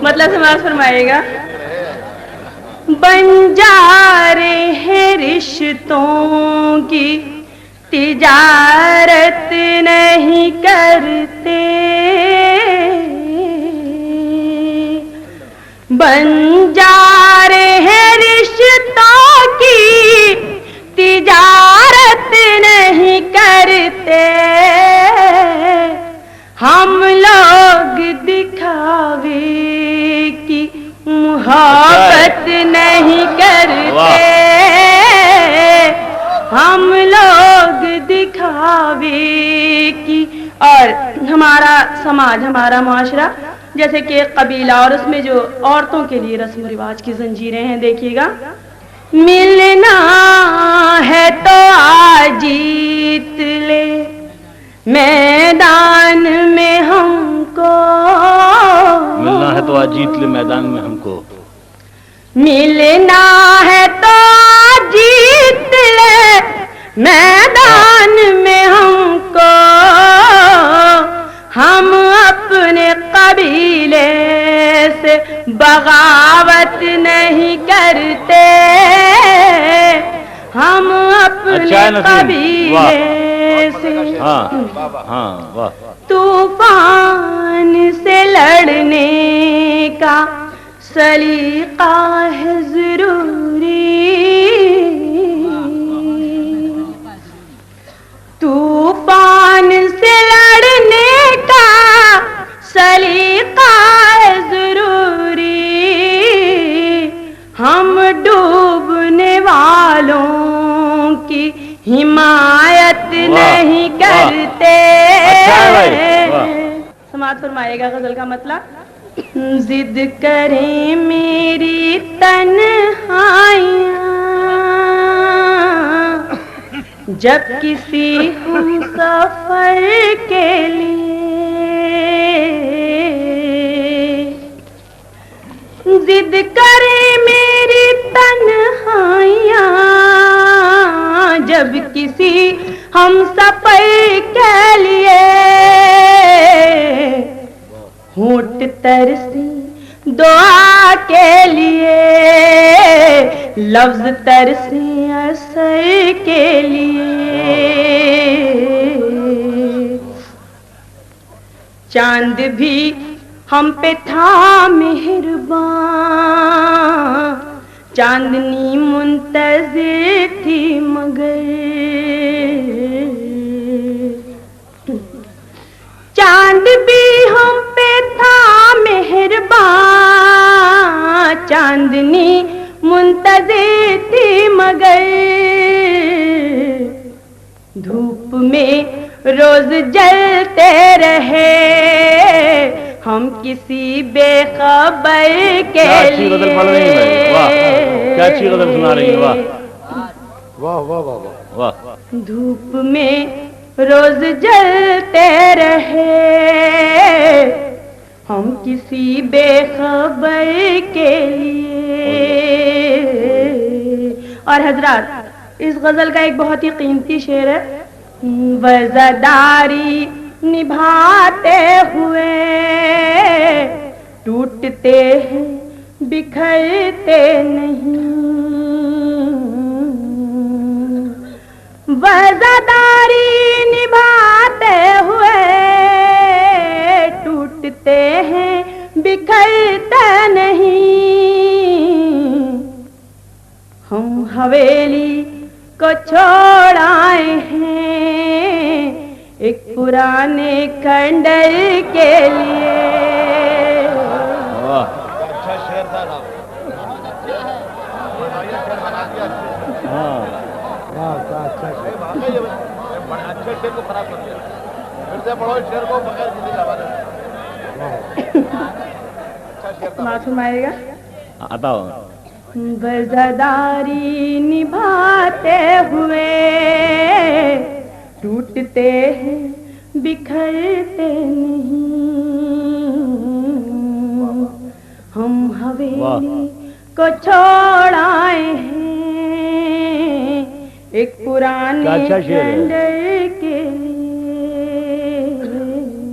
مطلب سماعت فرمائے گا. بن جا رہے ہیں رشتوں کی تجارت نہیں کرتے, بن جا رہے ہیں رشتوں کی تجارت نہیں کرتے, ہم لوگ دکھاوے کی محبت نہیں کرتے, ہم لوگ دکھاوے کی. اور ہمارا سماج, ہمارا معاشرہ جیسے کہ قبیلہ اور اس میں جو عورتوں کے لیے رسم و رواج کی زنجیریں ہیں, دیکھیے گا. ملنا ہے تو آ جیت لے میدان میں ہم کو, ملنا ہے تو آج جیت لے میدان میں ہم کو, ملنا ہے تو آج جیت لے میدان میں ہم کو, ہم اپنے قبیلے سے بغاوت نہیں کرتے, ہم اپنے قبیلے سے طوفان سے لڑنے کا سلیقہ ہے ضروری, طوفان سے لڑنے کا سلیقہ ہے ضروری, ہم ڈوبنے والوں کی حمایت نہیں کرتے. سماعت فرمائے گا غزل کا مطلب. ضد کریں میری تنہائیاں جب کسی ہم سفر کے لیے, ضد کریں میری تنہائیاں جب کسی ہم سفر کے لیے, ہونٹ ترسیں دعا کے لیے, لفظ ترسیں اثر کے لیے, چاند بھی ہم پہ تھا مہربان, چاندنی منتظر تھی مگر, چاند بھی ہم پہ تھا مہربان, چاندنی منتظر تھی مگر, دھوپ میں روز جلتے رہے ہم کسی بے خبر کے لیے. کیا اچھی غزل سنا رہی ہیں, واہ واہ واہ واہ واہ. دھوپ میں روز جلتے رہے ہم کسی بے خبر کے لیے. اور حضرات اس غزل کا ایک بہت ہی قیمتی شعر ہے. وزاداری نبھاتے ہوئے ٹوٹتے ہیں بکھرتے نہیں, وزاداری نبھاتے ہوئے ٹوٹتے ہیں بکھرتے نہیں, ہم حویلی کو چھوڑ آئے ہیں ایک پرانے کھنڈر کے لیے. اچھا شعر تھا نا, اچھے شعر کو خراب کر دیا, پھر سے پڑھو شعر کو بغیر کسی کے حوالے سے. اچھا شعر تھا. معصوم آئے گا. آتا وزاداری نبھاتے ہوئے ٹوٹتے ہیں بکھرتے نہیں, ہم حویلی کو چھوڑ آئے ہیں ایک پرانے کھنڈر کے لیے.